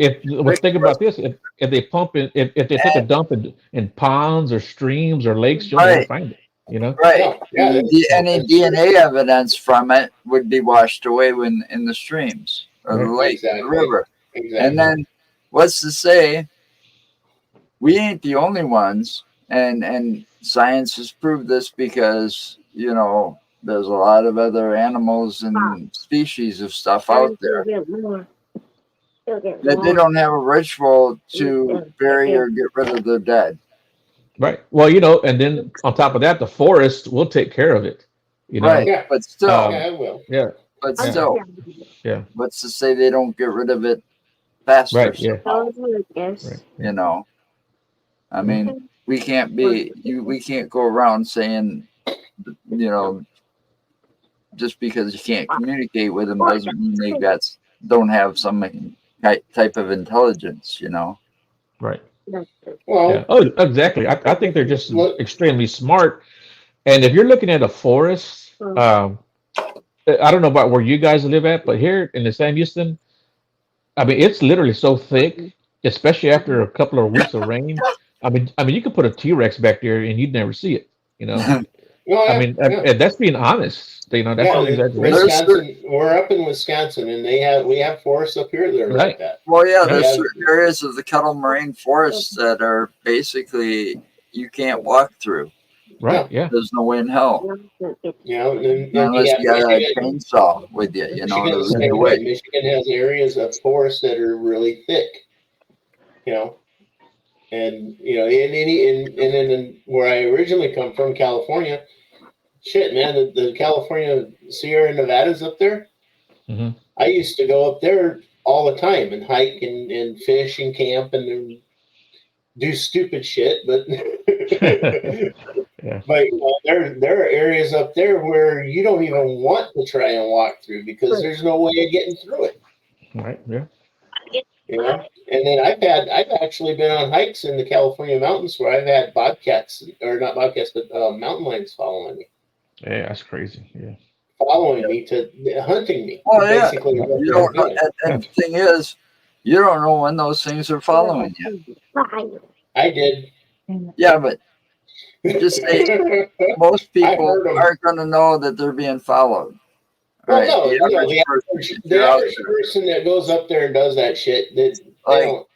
well, thick think for us. about this: if they pump in, if they take a dump in ponds or streams or lakes, you'll never Right, find it. You know, right. No, yeah, so Any that's true. DNA evidence from it would be washed away when in the streams or the right. lake, the Exactly, river. And exactly. then what's to say we ain't the only ones, and science has proved this because there's a lot of other animals and species of stuff out there that they don't have a ritual to bury or get rid of their dead. Right. Well, and then on top of that, the forest will take care of it. You know. Right, Yeah, but still, yeah, Um, I will. yeah. but Yeah. still, Yeah. what's to say they don't get rid of it faster Right. Yeah. somehow, Right. you know. I mean, we can't go around saying, you know, just because you can't communicate with them doesn't mean don't have some type of intelligence, you know. Right. Yeah. Well, Oh, exactly. I think they're just look, extremely smart. And if you're looking at a forest, I don't know about where you guys live at, but here in the San Houston, I mean, it's literally so thick, especially after a couple of weeks of rain. I mean, you could put a T-Rex back there and you'd never see it. You know. well, I yeah, mean, yeah. that's being honest. You know, that's Yeah, no exaggeration. There's Wisconsin. We're up in Wisconsin, and we have forests up here that are like Right. that. Well, yeah, Right. there's Yeah. certain areas of the Kettle Moraine Forest that are basically you can't walk through. Right. Yeah. There's no way in hell You know, and unless you you got got a Michigan. chainsaw with you, you know, to Michigan's the lead same the way. way. Michigan has areas of forests that are really thick. You know, and you know, and then where I originally come from, California. Shit, man, the California Sierra Nevadas up there. Hmm. I used to go up there all the time and hike and fish and camp and do stupid shit, but Yeah. but you know, there are areas up there where you don't even want to try and walk through because there's no way of getting through it. Right. Yeah. You know, and then I've actually been on hikes in the California mountains where I've had bobcats, or not bobcats, but mountain lions following me. Yeah. That's crazy. Yeah. Following me to hunting me. Well, yeah, Basically, what you they don't were know, doing. and the thing is, you don't know when those things are following you. I did. Yeah, but just say most I people heard 'em. aren't going to know that they're being followed. Well, Right? no, The no, average person, if the you're out average there, person that goes up there and does that shit, they like don't.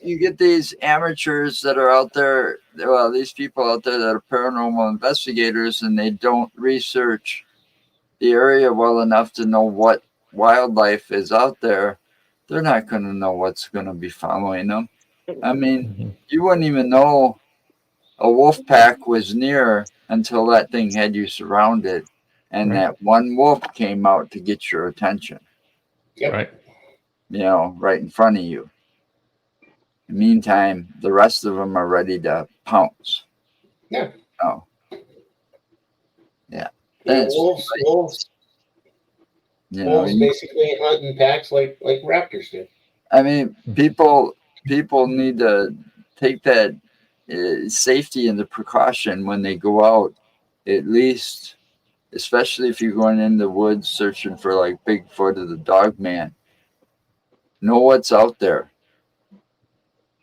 you get these amateurs that are out there. Well, these people out there that are paranormal investigators, and they don't research the area well enough to know what wildlife is out there. They're not going to know what's going to be following them. I mean, Hmm. you wouldn't even know a wolf pack was near until that thing had you surrounded, and Right. that one wolf came out to get your attention. Yep. Right. You know, right in front of you. In the meantime, the rest of them are ready to pounce. Yeah. Oh, yeah. You know, That's wolves you know, basically hunt in packs like raptors do. I mean, people need to take that safety and the precaution when they go out, at least, especially if you're going in the woods searching for like Bigfoot or the dog man. Know what's out there.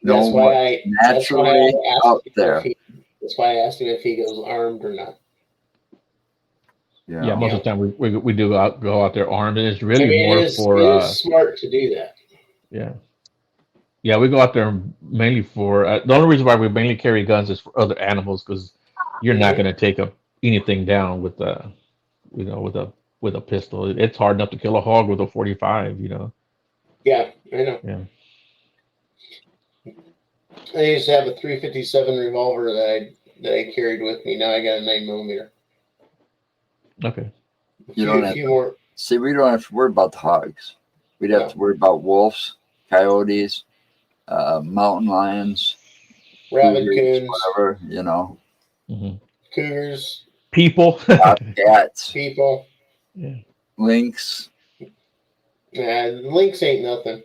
Know That's why what's I naturally out there. That's why I asked him if he goes armed or not. You Yeah. know? Most of the time we do go out there armed, and it's I really mean, more it for is smart to do that. yeah. Yeah, we go out there mainly for the only reason why we mainly carry guns is for other animals because you're not going to take anything down with with a pistol. It's hard enough to kill a hog with a 45. You know. Yeah, I know. Yeah. I used to have a .357 revolver that I carried with me. Now I got a 9mm. Okay. You don't A have few more. See, we don't have to worry about the hogs. We'd have No. to worry about wolves, coyotes, mountain lions, Rabid cougars, coons, whatever, you know, Hmm. cougars, People. cats, people. Yeah. lynx. Lynx ain't nothing.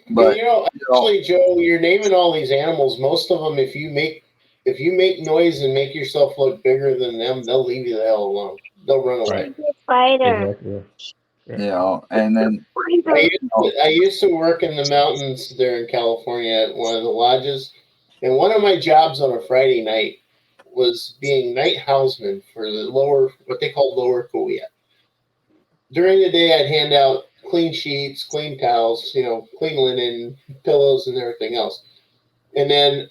But You know, actually, Joe, you're naming all these animals. Most of them, if you make noise and make yourself look bigger than them, they'll leave you the hell alone. They'll run away. Right. Exactly. Yeah. you know, and then I used to work in the mountains there in California at one of the lodges, and one of my jobs on a Friday night was being night houseman for the what they call lower Kauai. During the day, I'd hand out clean sheets, clean towels, you know, clean linen, pillows, and everything else. And then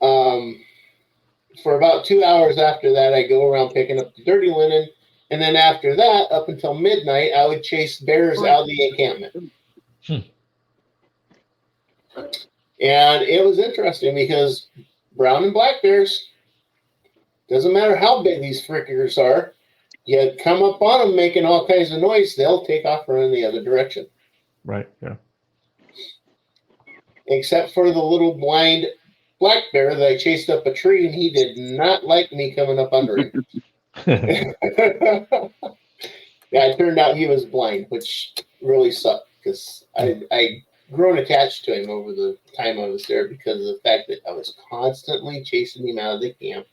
for about 2 hours after that, I go around picking up the dirty linen. And then after that, up until midnight, I would chase bears out of the encampment. And it was interesting because brown and black bears, doesn't matter how big these frickers are, you come up on them making all kinds of noise, they'll take off running the other direction. Right. Yeah. except for the little blind black bear that I chased up a tree, and he did not like me coming up under him. Yeah, it turned out he was blind, which really sucked because I grown attached to him over the time I was there because of the fact that I was constantly chasing him out of the camp,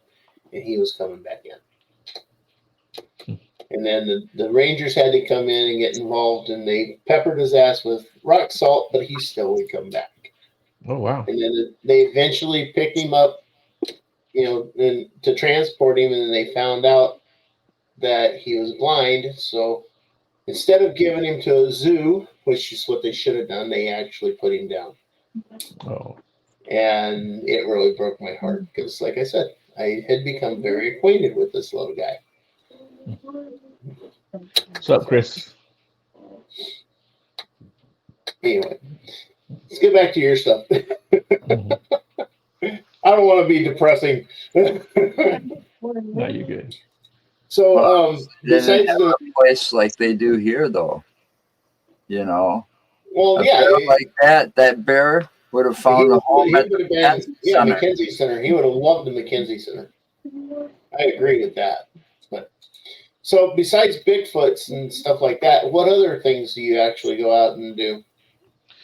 and he was coming back in. And then the Rangers had to come in and get involved, and they peppered his ass with rock salt, but he still would come back. Oh wow! And then they eventually picked him up, and to transport him, and then they found out that he was blind. So instead of giving him to a zoo, which is what they should have done, they actually put him down. Oh, And it really broke my heart because, like I said, I had become very acquainted with this little guy. what's up, Chris? Anyway, let's get back to your stuff. Mhm. I don't want to be depressing. No, you're good. So, They besides didn't have the, a place like they do here, though. well, A yeah, bear like that bear would have found a home at the Mackenzie Center. Mackenzie Center. He would have loved the Mackenzie Center. I agree with that. But so, besides Bigfoots and stuff like that, what other things do you actually go out and do?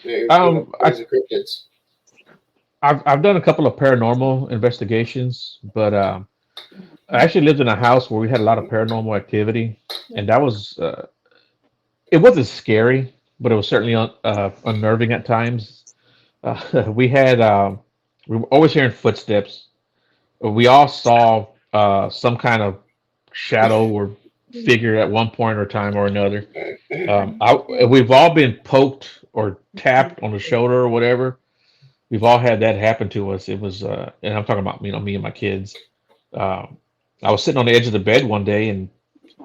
As a cryptids. I've done a couple of paranormal investigations, but I actually lived in a house where we had a lot of paranormal activity, and that was it wasn't scary, but it was certainly unnerving at times. We had we were always hearing footsteps. We all saw some kind of shadow or figure at one point or time or another. We've all been poked or tapped on the shoulder or whatever. We've all had that happen to us. It was, and I'm talking about me and my kids. Um, I was sitting on the edge of the bed one day and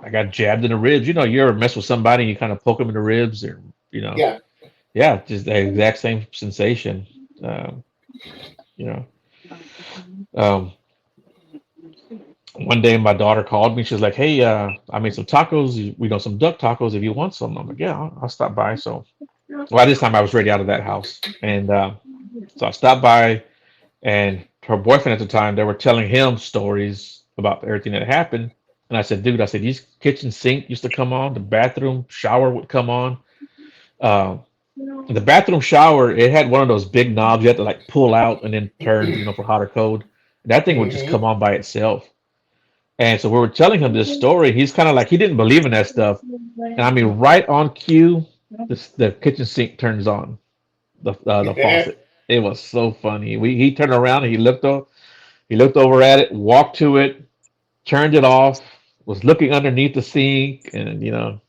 I got jabbed in the ribs. You know, you ever mess with somebody and you kind of poke them in the ribs, or Yeah. yeah, just the exact same sensation. Um, you know, um, one day my daughter called me. She was like, "Hey, I made some tacos. Some duck tacos. If you want some." I'm like, "Yeah, I'll stop by." So, well, this time I was ready out of that house, and so I stopped by, and her boyfriend at the time, they were telling him stories about everything that happened. And I said, "Dude, these kitchen sink used to come on, the bathroom shower would come on. Uh, the bathroom shower, it had one of those big knobs you had to like pull out and then turn, for hot or cold. That thing would just Mm-hmm. come on by itself." And so we were telling him this story. He's kind of like, he didn't believe in that stuff. And I mean, right on cue, the kitchen sink turns on, the faucet. It was so funny. He turned around and he looked over at it, walked to it, turned it off, was looking underneath the sink, and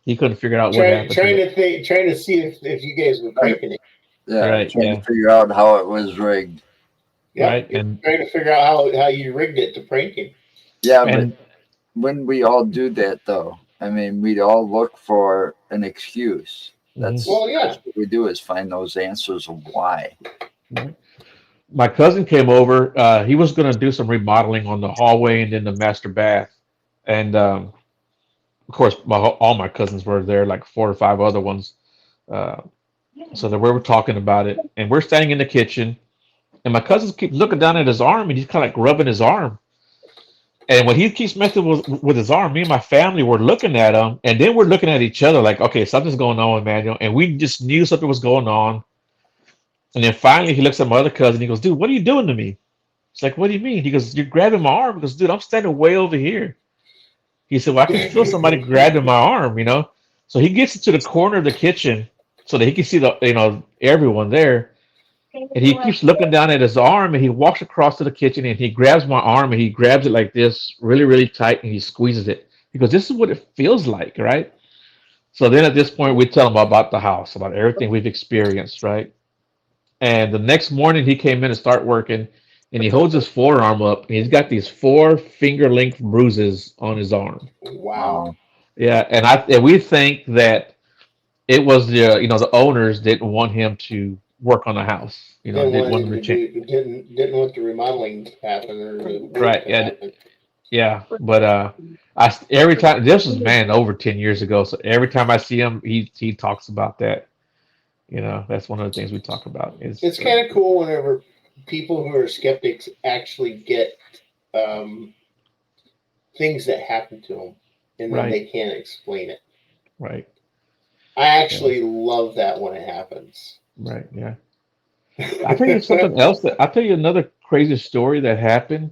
he couldn't figure out what happened. Trying to see if you guys were pranking it. Yeah, Right, trying yeah. to figure out how it was rigged. Yep, Right, and trying to figure out how you rigged it to prank him. Yeah, and but when we all do that, though, I mean, we'd all look for an excuse. That's, Well, yeah. that's what we do, is find those answers of why. my cousin came over. He was going to do some remodeling on the hallway and then the master bath, and of course, all my cousins were there, like 4 or 5 other ones. So that we were talking about it, and we're standing in the kitchen, and my cousin keeps looking down at his arm, and he's kind of like rubbing his arm. And when he keeps messing with his arm, me and my family were looking at him, and then we're looking at each other like, okay, something's going on with Manuel, and we just knew something was going on. And then finally, he looks at my other cousin. He goes, "Dude, what are you doing to me?" It's like, "What do you mean?" He goes, "You're grabbing my arm." He goes, "Dude, I'm standing way over here." He said, "Well, I can feel somebody grabbing my arm." So he gets into the corner of the kitchen so that he can see everyone there. And he keeps looking down at his arm, and he walks across to the kitchen, and he grabs my arm, and he grabs it like this, really, really tight, and he squeezes it. He goes, "This is what it feels like, right?" So then at this point, we tell him about the house, about everything we've experienced, right? And the next morning, he came in to start working, and he holds his forearm up, and he's got these 4 finger-length bruises on his arm. Wow. Yeah, and we think that it was the owners didn't want him to work on the house. Didn't want him to change. Didn't want the remodeling to happen or the work Right, to yeah, happen. yeah. But every time, this was, man, over 10 years ago. So every time I see him, he talks about that. That's one of the things we talk about. It's kind of cool whenever people who are skeptics actually get things that happen to them, and then right, they can't explain it. right, I yeah, actually love that when it happens. right, yeah. I'll tell you something else. I'll tell you another crazy story that happened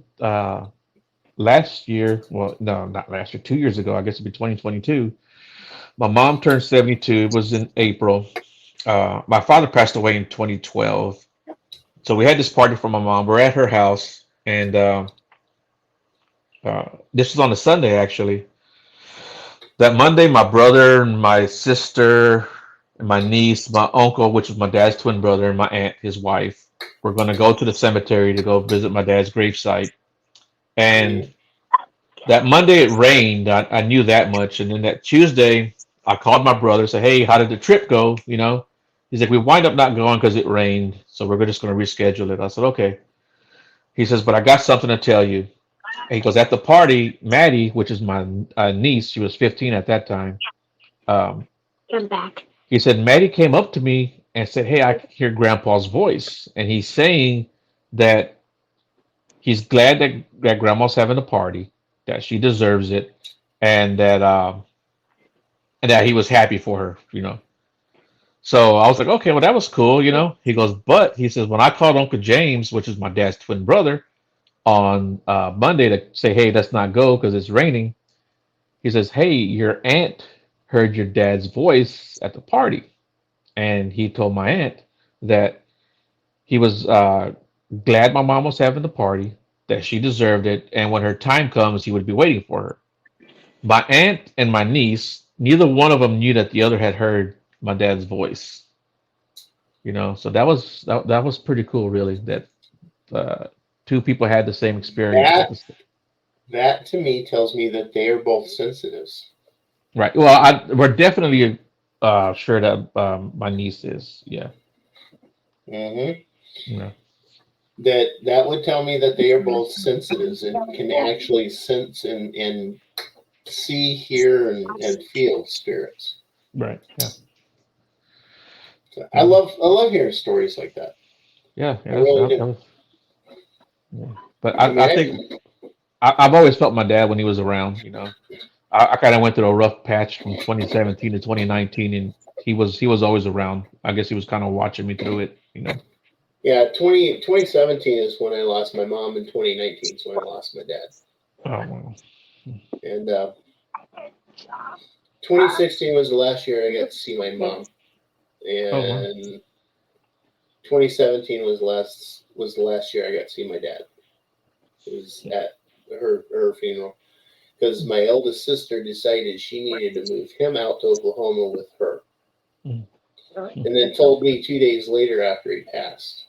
last year. Well, no, not last year. 2 years ago, I guess it'd be 2022. My mom turned 72. It was in April. My father passed away in 2012. So we had this party for my mom. We're at her house, and this was on a Sunday actually. That Monday, my brother and my sister and my niece, my uncle, which was my dad's twin brother, and my aunt, his wife, were going to go to the cemetery to go visit my dad's gravesite. And that Monday it rained. I knew that much. And then that Tuesday, I called my brother, said, "Hey, how did the trip go?" He's like, "We wind up not going because it rained, so we're just going to reschedule it." I said, "Okay." He says, "But I got something to tell you." And he goes, "At the party, Maddie, which is my niece, she was 15 at that time. Um, he said Maddie came up to me and said, 'Hey, I can hear Grandpa's voice, and he's saying that he's glad that Grandma's having a party, that she deserves it, and that he was happy for her." So I was like, "Okay, well that was cool." He goes, "But," he says, "when I called Uncle James, which is my dad's twin brother, on Monday to say, 'Hey, let's not go because it's raining,' he says, 'Hey, your aunt heard your dad's voice at the party.' And he told my aunt that he was glad my mom was having the party, that she deserved it, and when her time comes, he would be waiting for her." My aunt and my niece, neither one of them knew that the other had heard my dad's voice. So that was pretty cool, really. That two people had the same experience at That the that to me tells me that they are both sensitives. right. Well, we're definitely sure that my niece is. Yeah. hmm Yeah. That would tell me that they are both sensitives and can actually sense and see, hear, and feel spirits. Right. Yeah. So I Yeah. love hearing stories like that. Yeah. I Yeah. really do. Yeah. But I mean, I think I've always felt my dad when he was around. I kind of went through a rough patch from 2017 to 2019, and he was always around. I guess he was kind of watching me through it. yeah, 2017 is when I lost my mom, and 2019 is when I lost my dad. Oh wow. And 2016 was the last year I got to see my mom, Oh wow. and 2017 was the last year I got to see my dad. It was at her funeral because my eldest sister decided she needed to move him out to Oklahoma with her, Mm. and then told me 2 days later after he passed.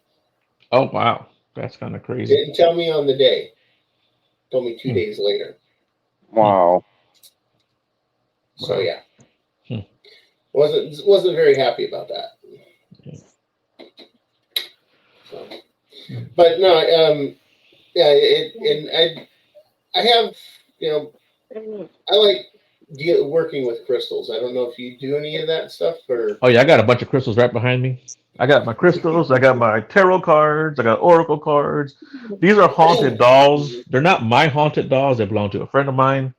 Oh wow. That's kind of crazy. Didn't tell me on the day. Told me two Hmm. days later. Wow. So Wow. yeah, Hmm. wasn't very happy about that. Yeah. So, Hmm. but no, yeah, and I have, you know, I like working with crystals. I don't know if you do any of that stuff or. Oh yeah, I got a bunch of crystals right behind me. I got my crystals. I got my tarot cards. I got oracle cards. These are haunted dolls. They're not my haunted dolls. They belong to a friend of mine.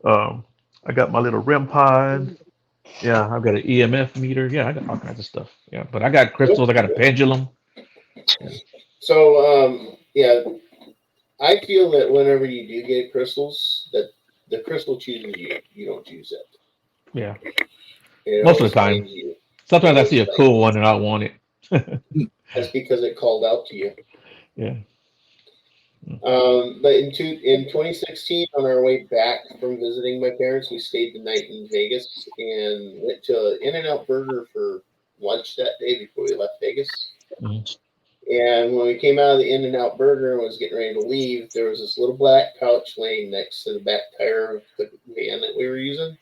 Um, I got my little REM pod. Yeah, I've got an EMF meter. Yeah, I got all kinds of stuff. Yeah, but I got crystals. I got a pendulum. Yeah, So yeah, I feel that whenever you do get crystals, that the crystal chooses you. You don't choose it. yeah. It Most of always the time. finds you. It Sometimes I always see a finds cool you. one and I want it. That's because it called out to you. Yeah. But in 2016, on our way back from visiting my parents, we stayed the night in Vegas and went to In-N-Out Burger for lunch that day before we left Vegas. Mhm. And when we came out of the In-N-Out Burger and was getting ready to leave, there was this little black pouch laying next to the back tire of the van that we were using.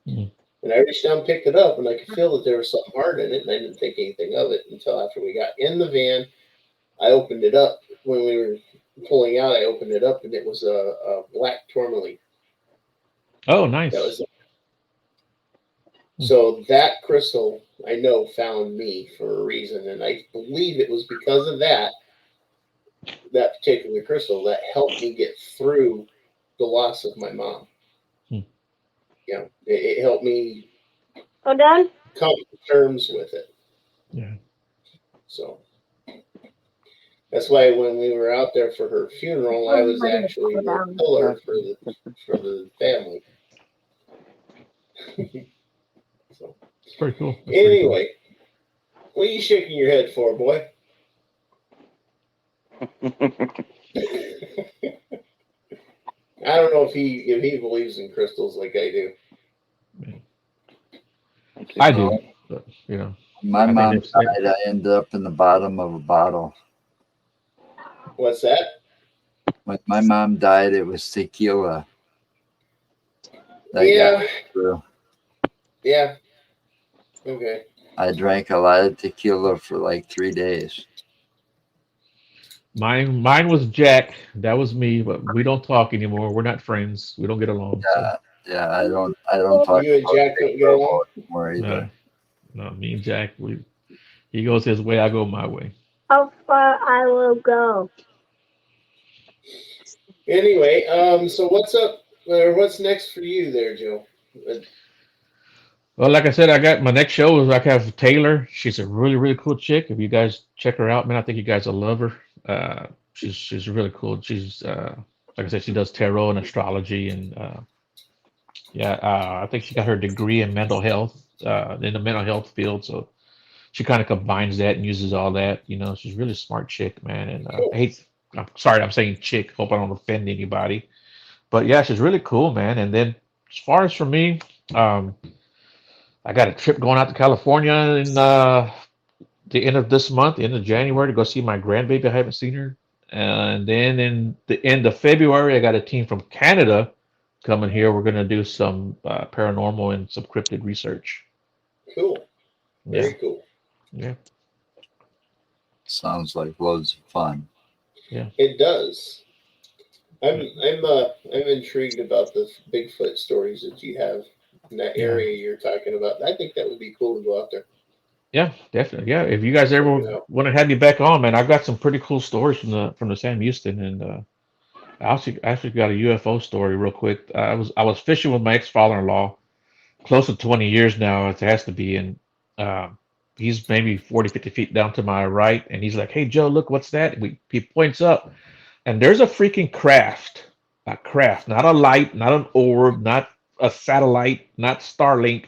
Mhm. And I reached down and picked it up, and I could feel that there was something hard in it, and I didn't think anything of it until after we got in the van. I opened it up when we were pulling out. I opened it up, and it was a black tourmaline. Oh, That nice. was so that crystal I know found me for a reason, and I believe it was because of that particular crystal that helped me get through the loss of my mom. Hmm. It helped me Hold on. come to terms with it. Yeah. So that's why when we were out there for her funeral, I was actually the pillar for the family. So It's pretty cool. That's pretty cool. anyway, what are you shaking your head for, boy? I don't know if he believes in crystals like I do. I do, but you know, My I think mom that's died. I ended up in the bottom of a bottle. What's that? When my mom died, it was tequila that Yeah, got me through. yeah. Okay. I drank a lot of tequila for like 3 days. mine was Jack. That was me, but we don't talk anymore. We're not friends. We don't get along. So Yeah, I don't talk You and about Jack don't get along? anymore either. no, me and Jack, he goes his way, I go my way. How far I will go? Anyway, so what's up or what's next for you there, Joe? Well, like I said, I got my next show is I have Taylor. She's a really, really cool chick. If you guys check her out, man, I think you guys will love her. She's really cool. She's like I said, she does tarot and astrology, and I think she got her degree in mental health, in the mental health field. So she kind of combines that and uses all that. You know, she's a really smart chick, man. And Cool. I'm sorry, I'm saying chick. Hope I don't offend anybody. But yeah, she's really cool, man. And then as far as for me, um, I got a trip going out to California in the end of this month, the end of January, to go see my grandbaby. I haven't seen her. And then in the end of February, I got a team from Canada coming here. We're going to do some paranormal and some cryptid research. Cool. Yeah, Very cool. yeah, Sounds like loads of fun. It does. I'm intrigued about the Bigfoot stories that you have in that Yeah. area you're talking about. I think that would be cool to go out there. yeah, definitely. Yeah, if you guys Check ever it out. want to have me back on, man, I've got some pretty cool stories from the Sam Houston, and I actually got a UFO story real quick. I was fishing with my ex-father-in-law close to 20 years now. It has to be, and he's maybe 40, 50 feet down to my right, and he's like, "Hey Joe, look, what's that?" He points up, and there's a freaking craft, not a light, not an orb, not a satellite, not Starlink,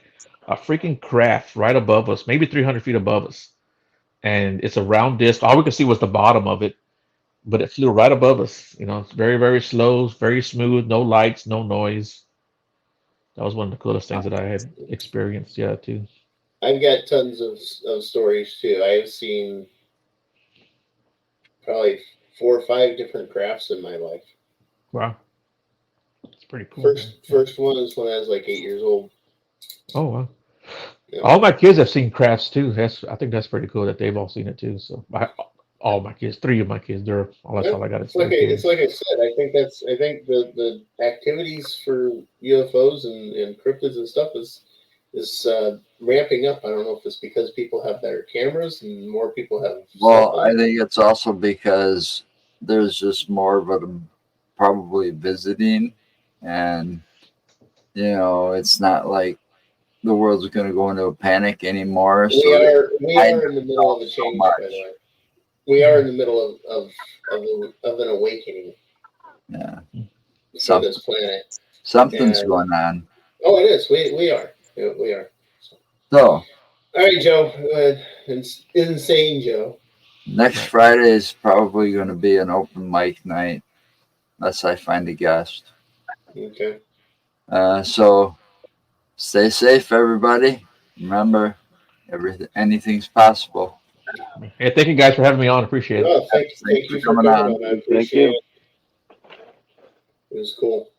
a freaking craft right above us, maybe 300 feet above us, and it's a round disc. All we could see was the bottom of it, but it flew right above us. You know, it's very, very slow, very smooth, no lights, no noise. That was one of the coolest things that I had experienced. Yeah, too. I've got tons of stories too. I have seen probably 4 or 5 different crafts in my life. Wow, it's pretty cool, man. First one is when I was like 8 years old. Oh wow. Yeah. All my kids have seen crafts too. I think that's pretty cool that they've all seen it too. So all my kids, 3 of my kids, that's all I got to It's say. it's like I said. I think the activities for UFOs and cryptids and stuff is ramping up. I don't know if it's because people have better cameras and more people have. Well, I think it's also because there's just more of them probably visiting, and it's not like the world's going to go into a panic anymore. We are in the middle of a so change, much. by the way. We are in the middle of an awakening Yeah, for this planet. something's And- going on. Oh, it is. We are. Yeah, we are. So All right, Joe. Insane Joe. next Friday is probably going to be an open mic night, unless I find a guest. Okay. So stay safe, everybody. Remember, anything's possible. Hey, thank you guys for having me on. Appreciate it. Oh, thank you for coming on. I appreciate it. It was cool.